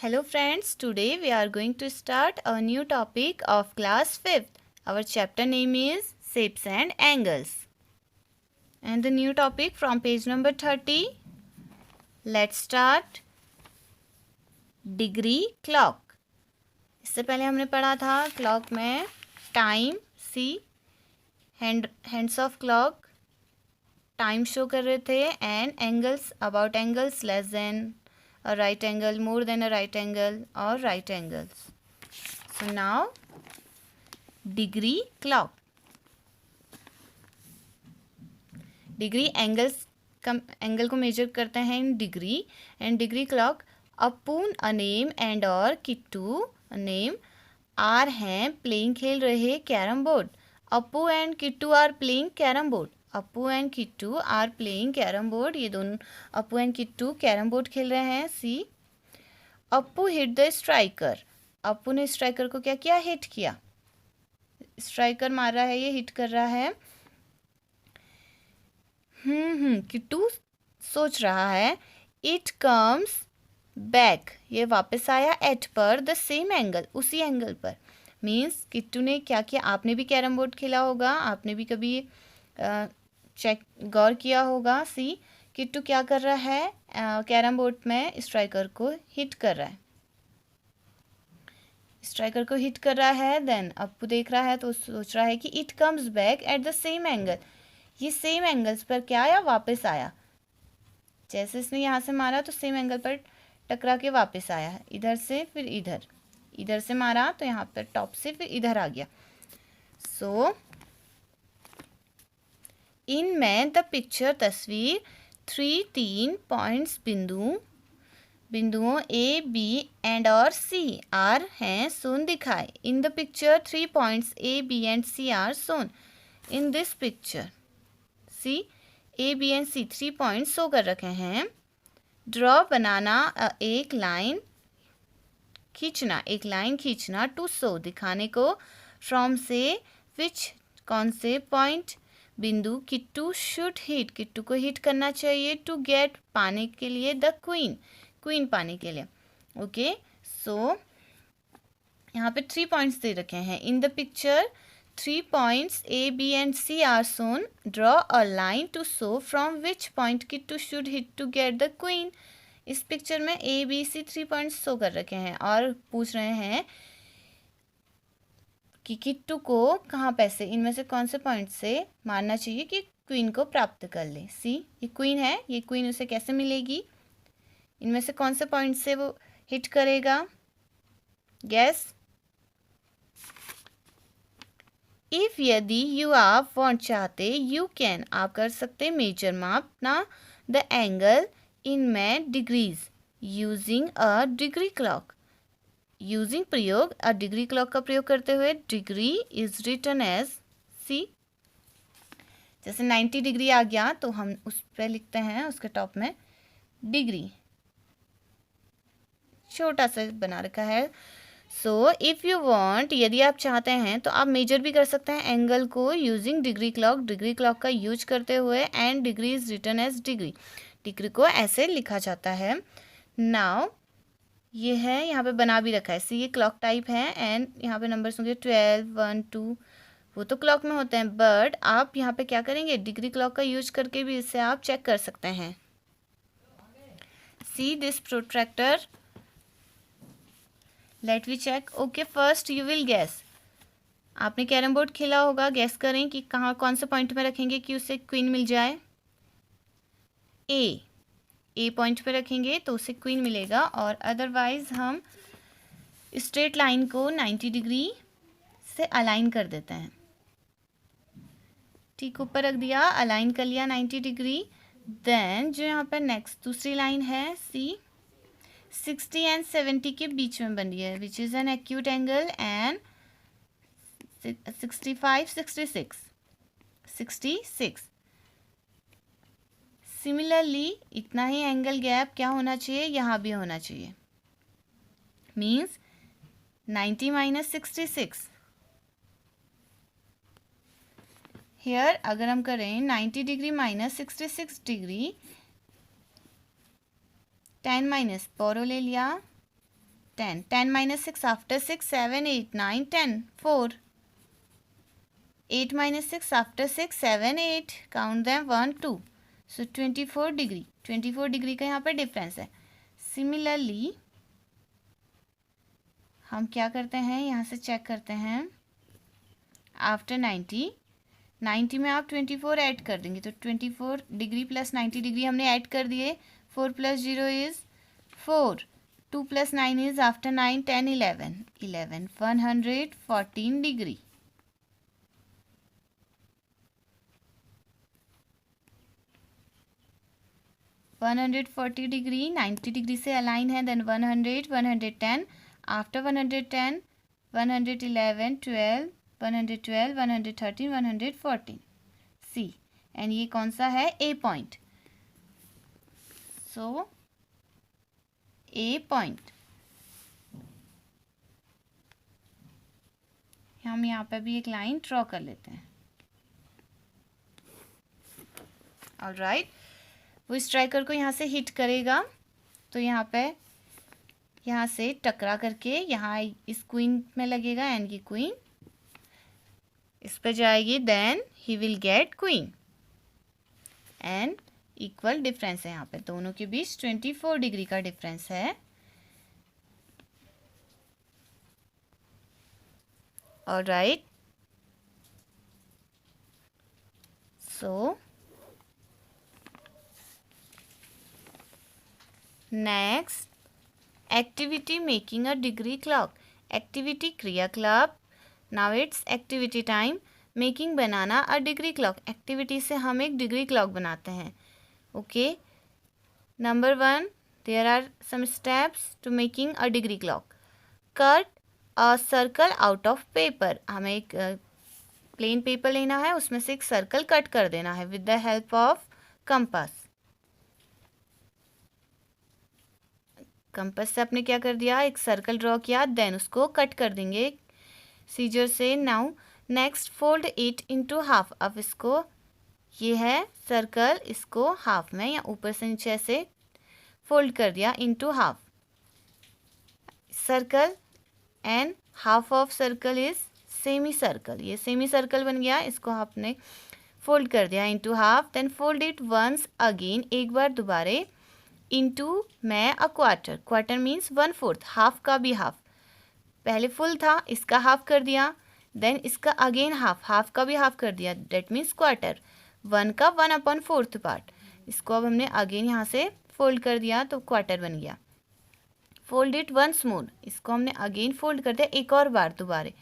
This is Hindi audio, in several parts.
Hello friends, today we are going to start a new topic of class 5th. Our chapter name is Shapes and Angles. And the new topic from page number 30. Let's start degree clock. इससे पहले हमने पढ़ा था क्लॉक में time see hands of clock time show कर रहे थे and angles about angles less than a right angle, more than a right angle or right angles. So now degree clock. Degree angle को measure करते हैं in degree and degree clock. अपून a name and और किट्टू a name आर हैं playing खेल रहे carrom board. Appu and Kittu are playing carrom board. Appu and Kittu are playing carrom board. ये दोनों Appu and Kittu carrom board खेल रहे हैं. See Appu hit the striker. Appu ने स्ट्राइकर को क्या किया? हिट किया. स्ट्राइकर मार रहा है, ये हिट कर रहा है. किट्टू सोच रहा है. इट कम्स बैक, ये वापस आया एट पर द सेम एंगल, उसी एंगल पर. मीन्स किट्टू ने क्या किया? आपने भी कैरम बोर्ड खेला होगा, आपने भी कभी चेक गौर किया होगा. सी किट्टू क्या कर रहा है? कैरम बोर्ड में स्ट्राइकर को हिट कर रहा है. स्ट्राइकर को हिट कर रहा है. देन अप्पू देख रहा है तो सोच रहा है कि it comes back at the same angle. ये सेम एंगल्स पर क्या आया? वापस आया. जैसे इसने यहाँ से मारा तो सेम एंगल पर टकरा के वापस आया. इधर से फिर इधर, इधर से मारा तो यहाँ पर टॉप से फिर इधर आ गया. सो इनमें द पिक्चर तस्वीर 3 पॉइंट्स बिंदुओं ए बी एंड और सी आर हैं सोन दिखाए. In the picture 3 points A B and C are shown. In this picture C A B and C 3 points show कर रखे हैं. ड्रॉ बनाना, एक लाइन खींचना, टू शो दिखाने को, फ्रॉम से विच कौन से, पॉइंट बिंदु, किट्टू शुड हिट किट्टू को हिट करना चाहिए, टू गेट पाने के लिए, द क्वीन पाने के लिए. ओके, सो यहाँ पे 3 पॉइंट्स दे रखे हैं. In the picture 3 points A B and C are shown. Draw a line to show from which point Kittu should hit to get the queen. इस पिक्चर में A B C 3 points show कर रखे हैं और पूछ रहे हैं कि किट्टू को कहाँ पे से, इनमें से कौन से पॉइंट से मारना चाहिए कि क्वीन को प्राप्त कर ले. सी ये क्वीन है, ये क्वीन उसे कैसे मिलेगी? इनमें से कौन से पॉइंट से वो हिट करेगा? गैस. इफ यदि यू आप वांट चाहते, यू कैन आप कर सकते, मेजर मापना, द एंगल इनमें degrees using a degree clock. Using प्रयोग, अ डिग्री क्लॉक का प्रयोग करते हुए. डिग्री इज रिटन एज सी. जैसे 90 डिग्री आ गया तो हम उस पर लिखते हैं, उसके टॉप में डिग्री छोटा सा बना रखा है. सो इफ़ यू वांट, यदि आप चाहते हैं तो आप मेजर भी कर सकते हैं एंगल को यूजिंग डिग्री क्लॉक का यूज करते हुए. And degree is written as degree को ऐसे लिखा जाता है. नाउ ये है, यहाँ पे बना भी रखा है. सी ये क्लॉक टाइप है एंड यहाँ पे नंबर्स होंगे 12, 1, 2, वो तो क्लॉक में होते हैं. बट आप यहाँ पे क्या करेंगे? डिग्री क्लॉक का यूज करके भी इसे आप चेक कर सकते हैं. See this protractor, let we check. Okay, first you will guess. आपने कैरम बोर्ड खेला होगा, गैस करें कि कहाँ कौन से पॉइंट में रखेंगे कि उसे क्वीन मिल जाए. ए पॉइंट पे रखेंगे तो उसे क्वीन मिलेगा. और अदरवाइज हम स्ट्रेट लाइन को 90 डिग्री से अलाइन कर देते हैं. ठीक ऊपर रख दिया, अलाइन कर लिया 90 डिग्री. देन जो यहाँ पर नेक्स्ट दूसरी लाइन है सी 60 एंड 70 के बीच में बन रही है, which is an acute angle. And 65, 66. Similarly इतना ही एंगल गैप क्या होना चाहिए? यहाँ भी होना चाहिए. Means 90 minus 66. हेयर अगर हम करें 90 डिग्री माइनस 66 डिग्री, 10 माइनस पोरो ले लिया, 10. 10 minus 6 after 6, 7, 8, 9, 10. 4. 8 minus 6 after 6, 7, 8. Count them 1, 2. So 24 degree. 24 degree का यहाँ पे डिफरेंस है. सिमिलरली हम क्या करते हैं, यहाँ से चेक करते हैं. आफ्टर 90 में आप 24 ऐड कर देंगे तो 24 डिग्री प्लस 90 डिग्री हमने ऐड कर दिए. 4 plus 0 is 4. 2 plus 9 is after 9, 10, 11. 114 degree. Degree 90 degree से अलाइन है. देन 100, 110. आफ्टर 110, 111, 12, 112, 113, 114. सी. एंड ये कौन सा है? ए पॉइंट. सो ए पॉइंट. हम यहाँ पे भी एक लाइन ड्रॉ कर लेते हैं. ऑलराइट. वो स्ट्राइकर को यहाँ से हिट करेगा तो यहाँ से टकरा करके यहाँ इस क्वीन में लगेगा एंड ये क्वीन इस पर जाएगी. Then he will get queen. And equal difference है यहाँ पे दोनों के बीच 24 डिग्री का डिफरेंस है. Alright. So next activity making a degree clock. Activity क्रियाकलाप. Now it's activity time. Making बनाना अ डिग्री क्लॉक. एक्टिविटी से हम एक डिग्री क्लॉक बनाते हैं. Okay. Number 1, there are some steps to making a degree clock. Cut a circle out of paper. हमें एक प्लेन पेपर लेना है, उसमें से एक सर्कल कट कर देना है with the help of compass. Compass से आपने क्या कर दिया, एक सर्कल ड्रॉ किया. देन उसको कट कर देंगे सीजर से. Now next fold it into half. अब इसको, ये है सर्कल, इसको हाफ में या ऊपर से नीचे ऐसे फोल्ड कर दिया into half. Circle and half of circle is semi circle. ये सेमी सर्कल बन गया. इसको आपने फोल्ड कर दिया into half. Then fold it once again. एक बार दोबारे इनटू में a quarter. Quarter means 1/4. Half का भी हाफ. पहले फुल था, इसका हाफ कर दिया. देन इसका अगेन हाफ, हाफ का भी हाफ कर दिया. That means quarter. 1 का 1/4 पार्ट. इसको अब हमने अगेन यहाँ से फोल्ड कर दिया तो क्वार्टर बन गया. Fold it once more. इसको हमने अगेन फोल्ड कर दिया एक और बार दोबारे.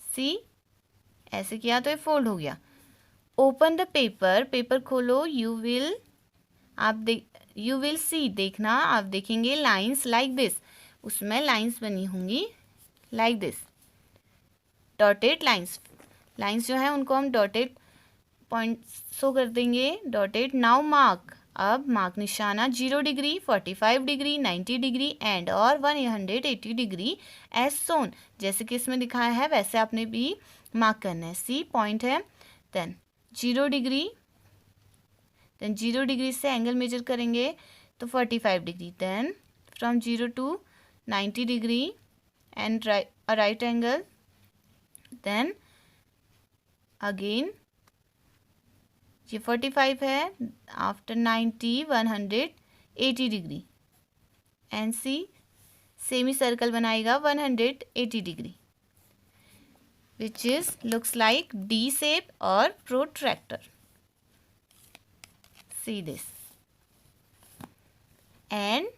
सी, ऐसे किया तो ये फोल्ड हो गया. Open the paper. पेपर खोलो. यू विल सी. देखना, आप देखेंगे लाइन्स लाइक दिस. उसमें लाइन्स बनी होंगी like this. Dotted lines. Lines जो है उनको हम डॉटेड पॉइंट शो कर देंगे. डॉटेड. Now mark. अब मार्क निशाना 0 डिग्री, 45 डिग्री, 90 एंड एंड और 180 डिग्री एज सोन. जैसे कि इसमें दिखाया है वैसे आपने भी मार्क करना है. सी पॉइंट है. Then 0 degree. देन 0 डिग्री से एंगल मेजर करेंगे तो 45 degree. Then from 0 to 90 degree and right angle. Then again ये 45 है. After 90, 180 degree. And see, semi circle बनाएगा 180 degree which is looks like D shape और protractor. See this. And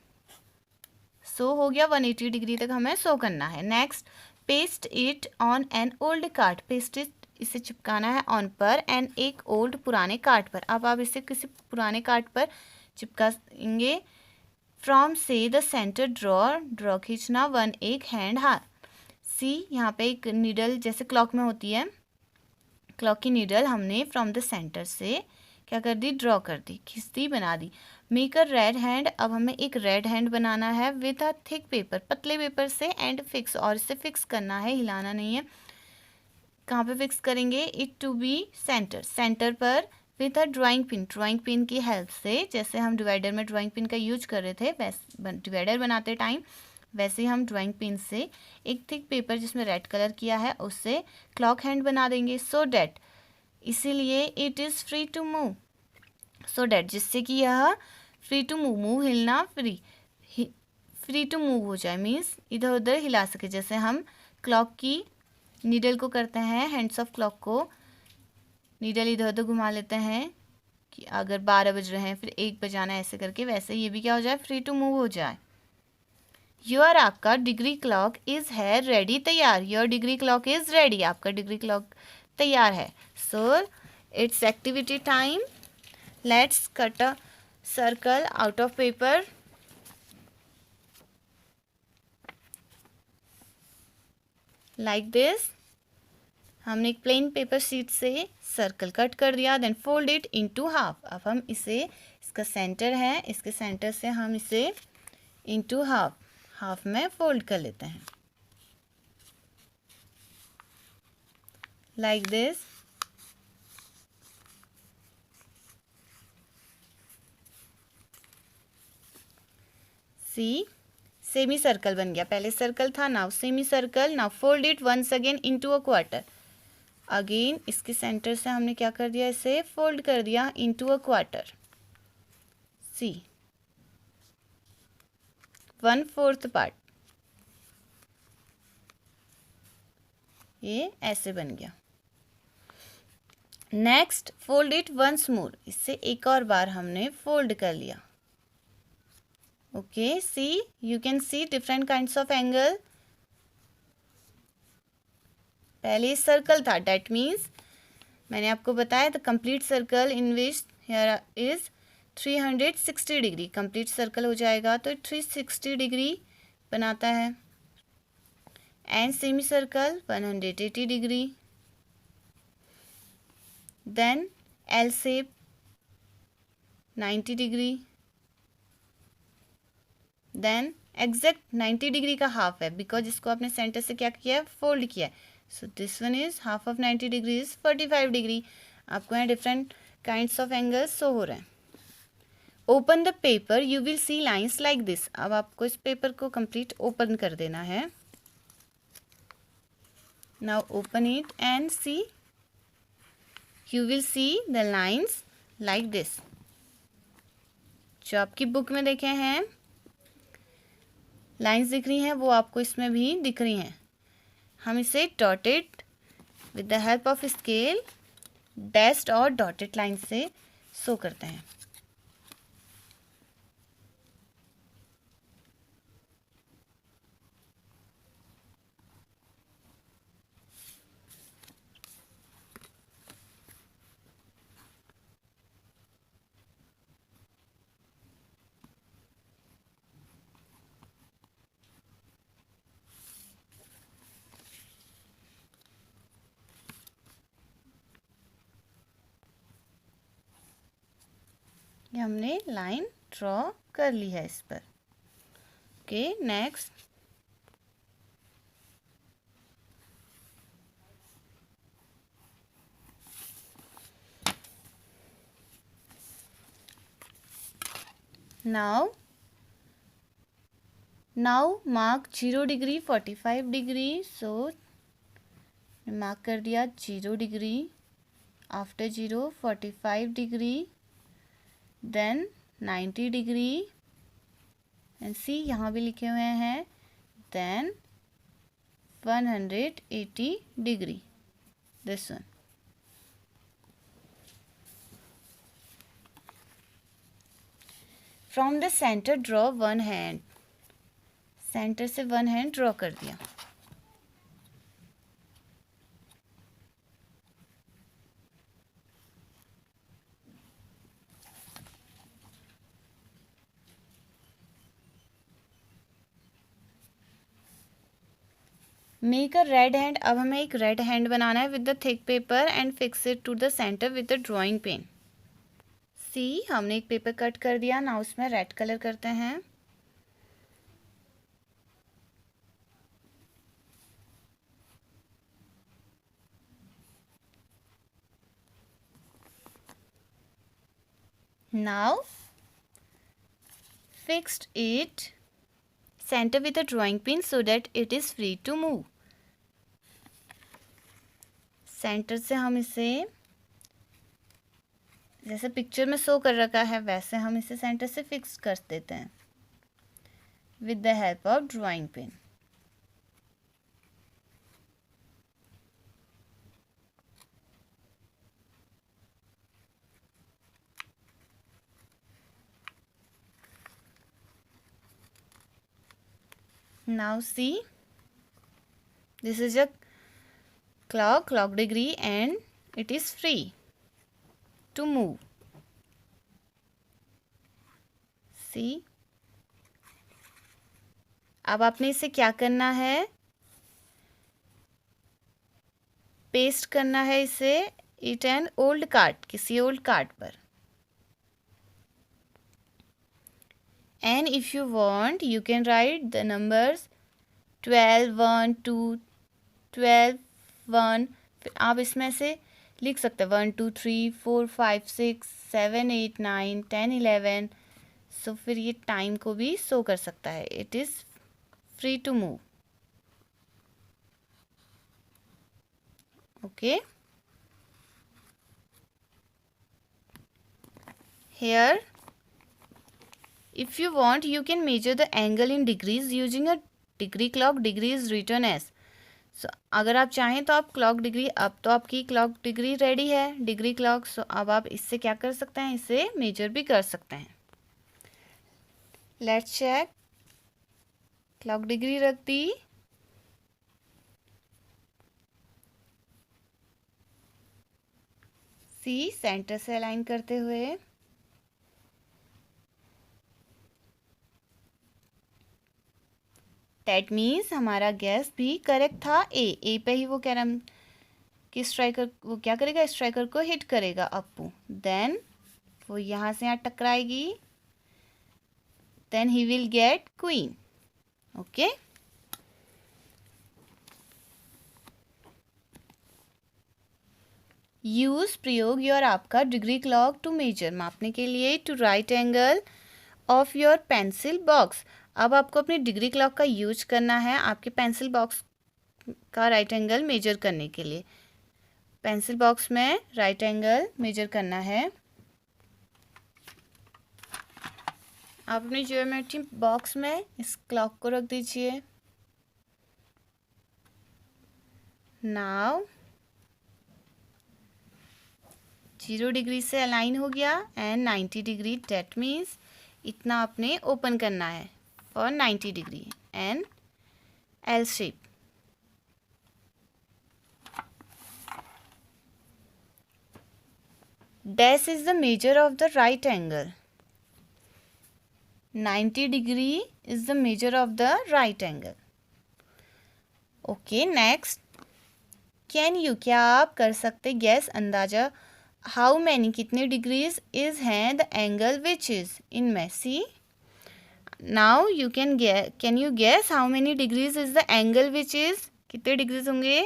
so हो गया. 180 डिग्री तक हमें शो करना है. Next, paste it on an old card. Paste it, इसे चिपकाना है ऑन पर एंड एक ओल्ड पुराने कार्ड पर. अब आप इसे किसी पुराने कार्ड पर चिपकाएंगे. फ्रॉम से द सेंटर ड्रॉ खींचना 1 एक हैंड हाथ. सी, यहाँ पे एक नीडल जैसे क्लॉक में होती है, क्लॉक की नीडल हमने फ्रॉम द सेंटर से क्या कर दी, ड्रॉ कर दी, खींच दी, बना दी. Make a red hand. अब हमें एक रेड हैंड बनाना है विद अ थिक पेपर, पतले पेपर से. एंड फिक्स, और इसे फिक्स करना है, हिलाना नहीं है. कहाँ पे फिक्स करेंगे? It to be centre. Centre पर with a drawing pin. Drawing pin की हेल्प से, जैसे हम डिवाइडर में ड्राइंग पिन का यूज कर रहे थे वैसे डिवाइडर बनाते टाइम वैसे ही हम ड्राइंग पेन से एक थिक पेपर जिसमें रेड कलर किया है उससे क्लॉक हैंड बना देंगे, सो डैट, इसीलिए it is free to move, so that, जिससे कि यह फ्री टू मूव, मूव हिलना, फ्री टू मूव हो जाए, मीन्स इधर उधर हिला सके। जैसे हम क्लॉक की नीडल को करते हैं, हैंड्स ऑफ क्लॉक को नीडल इधर उधर घुमा लेते हैं कि अगर 12 बज रहे हैं फिर 1 बजाना, ऐसे करके वैसे ये भी क्या हो जाए, फ्री टू मूव हो जाए। योर, आपका डिग्री क्लॉक इज़ है रेडी, तैयार। Your degree clock is ready, आपका डिग्री क्लॉक तैयार है। So it's activity time. Let's cut a circle out of paper. Like this, हमने एक प्लेन पेपर शीट से सर्कल कट कर दिया, then fold it into half. अब हम इसे, इसका सेंटर है, इसके सेंटर से हम इसे इनटू हाफ, हाफ में फोल्ड कर लेते हैं, like this. See, semi circle बन गया, पहले सर्कल था, now semi circle. Now fold it once again into a quarter. Again इसके सेंटर से हमने क्या कर दिया, इसे फोल्ड कर दिया into a quarter. See, 1/4 part, ये ऐसे बन गया। Next fold it once more, इससे एक और बार हमने फोल्ड कर लिया। Okay, C, you can see different kinds of angle. पहले सर्कल था, डेट मीन्स मैंने आपको बताया the complete circle in which here is 360 degree, complete circle हो जाएगा तो 360 डिग्री बनाता है। And semi circle 180 degree, then L shape 90 degree, then exact 90 degree का हाफ है, बिकॉज इसको आपने सेंटर से क्या किया है, फोल्ड किया है। So this one is half of 90 degree is 45 degree. आपको यहाँ different kinds of angles show हो रहे हैं। Open the paper, you will C lines like this. अब आपको इस पेपर को कंप्लीट ओपन कर देना है। Now open it and see, you will see the lines like this. जो आपकी बुक में देखे हैं लाइन्स दिख रही हैं वो आपको इसमें भी दिख रही हैं। हम इसे dotted with the help of scale, dashed और डॉटेड लाइन से शो करते हैं। ये हमने लाइन ड्रॉ कर ली है इस पर। Okay, next now mark 0 degree 45 degree. So mark कर दिया 0 degree, after 0 45 degree, then 90 degree, and see यहाँ भी लिखे हुए हैं, देन 180 degree, this one. From the centre draw one hand, centre से वन हैंड ड्रॉ कर दिया। मेक अ रेड हैंड, अब हमें एक रेड हैंड बनाना है with the thick paper and fix it to the centre with the drawing pen. See, हमने एक पेपर कट कर दिया, ना उसमें रेड कलर करते हैं। Now fixed it center with a drawing pin so that it is free to move. Centre से हम इसे जैसे पिक्चर में शो कर रखा है वैसे हम इसे सेंटर से फिक्स कर देते हैं with the help of drawing pin. Now see, this is a clock degree, and it is free to move. See, अब आपने इसे क्या करना है, पेस्ट करना है इसे इट एन ओल्ड कार्ड, किसी ओल्ड कार्ड पर. And if you want, you can write the numbers 12, 1, 2, 12, 1. आप इसमें से लिख सकते हैं 1, 2, 3, 4, 5, 6, 7, 8, 9, 10, 11. सो फिर ये टाइम को भी शो कर सकता है. It is free to move. Okay, here if you want you can measure the angle in degrees using a degree clock. Degree is written as. So अगर आप चाहें तो आप क्लॉक डिग्री, अब तो आपकी क्लॉक डिग्री रेडी है, डिग्री क्लॉक. सो अब आप इससे क्या कर सकते हैं, इसे मेजर भी कर सकते हैं. Let's check. क्लॉक डिग्री रख दी. सी, सेंटर से अलाइन करते हुए दैट मीन्स हमारा गैस भी करेक्ट था. ए पे ही वो कह रहा कि स्ट्राइकर वो क्या करेगा, स्ट्राइकर को हिट करेगा अप्पू. देन वो यहाँ से यहाँ टकराएगी. Then he will get queen. Okay, use प्रयोग योर आपका डिग्री क्लॉक टू मेजर, मापने के लिए, to right angle of your pencil box. अब आपको अपनी डिग्री क्लॉक का यूज करना है आपके पेंसिल बॉक्स का राइट एंगल मेजर करने के लिए. पेंसिल बॉक्स में राइट एंगल मेजर करना है. आप अपनी ज्योमेट्री बॉक्स में इस क्लॉक को रख दीजिए. नाउ 0 डिग्री से अलाइन हो गया एंड 90 डिग्री. दैट मीन्स इतना आपने ओपन करना है for 90 degree and L shape. Dash is the measure of the right angle. 90 degree is the measure of the right angle. Okay, next. Can you, क्या आप कर सकते गैस, अंदाजा, how many, कितने डिग्रीज इज हैं द एंगल विच इज इनमें. See, now you can you guess how many degrees is the angle which is, कितने डिग्रीज होंगे.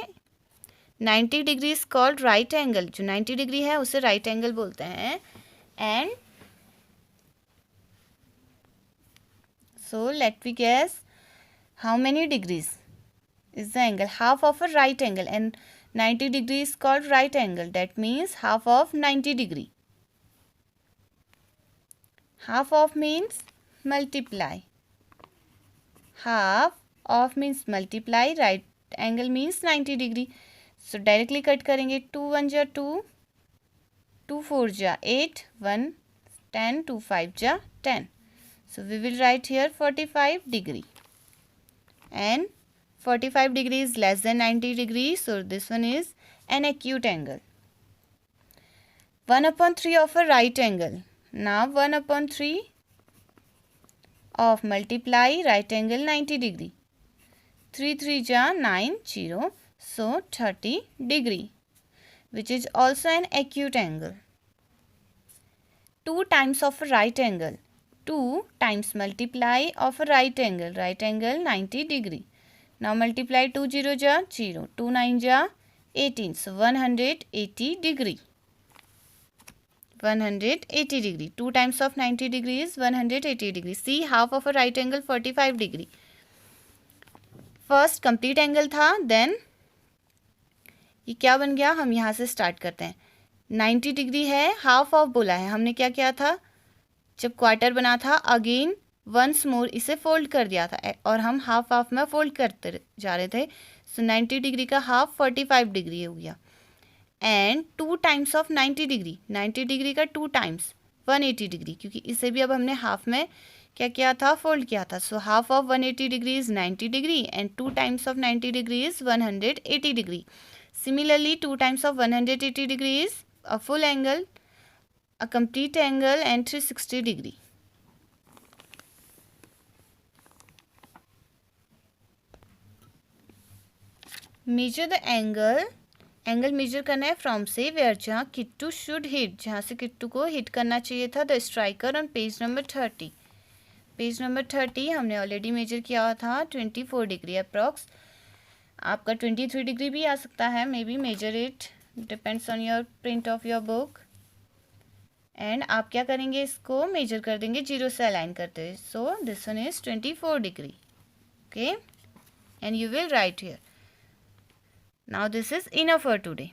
90 degree is called right angle. जो 90 डिग्री है उसे राइट एंगल बोलते हैं. And so let we guess how many degrees is the angle. Half of a right angle and 90 degree is called right angle. That means half of 90 degree. Half of means multiply. Half of means multiply. Right angle means 90 degree. So directly cut करेंगे. 2 1 जा 2, 2 4 जा 8, 1 10, 2 5 जा 10. So we will write here 45 degree. And 45 degree is less than 90 degree. So this one is an acute angle. 1/3 of a right angle. Now 1/3 of multiply right angle 90 degree. 3 3 ja 9 0. So 30 degree, which is also an acute angle. 2 times of a right angle. 2 times multiply of a right angle 90 degree. Now multiply 2 0 ja 0, 2 9 ja 18. So 180 degree. 180 degree. 2 times of 90 degree is 180 degree. See, half of a right angle 45 degree. First complete angle था, देन ये क्या बन गया, हम यहाँ से स्टार्ट करते हैं। 90 डिग्री है, हाफ ऑफ बोला है, हमने क्या किया था, जब क्वार्टर बना था अगेन वंस मोर इसे फोल्ड कर दिया था और हम हाफ हाफ में फोल्ड करते जा रहे थे। सो 90 डिग्री का हाफ 45 डिग्री हो गया। And 2 times of 90 degree, 90 degree का 2 टाइम्स 180 डिग्री, क्योंकि इसे भी अब हमने हाफ में क्या किया था, फोल्ड किया था। So half of 180 degree is 90 degree and 2 times of 90 degree is 180 degree. Similarly, 2 times of 180 degree is a full angle, a complete angle and 360 degree. Measure the angle. Angle measure करना है फ्रॉम से वेयर, जहाँ किट्टू शुड हिट, जहाँ से किट्टू को हिट करना चाहिए था, the striker on page number 30। Page number 30 हमने ऑलरेडी मेजर किया था 24 डिग्री अप्रॉक्स। आपका 23 डिग्री भी आ सकता है, may be measure it, depends on your print of your book. And आप क्या करेंगे, इसको मेजर कर देंगे, जीरो से अलाइन करते हुए। So this one is 24 degree, okay, and you will write here. Now this is enough for today.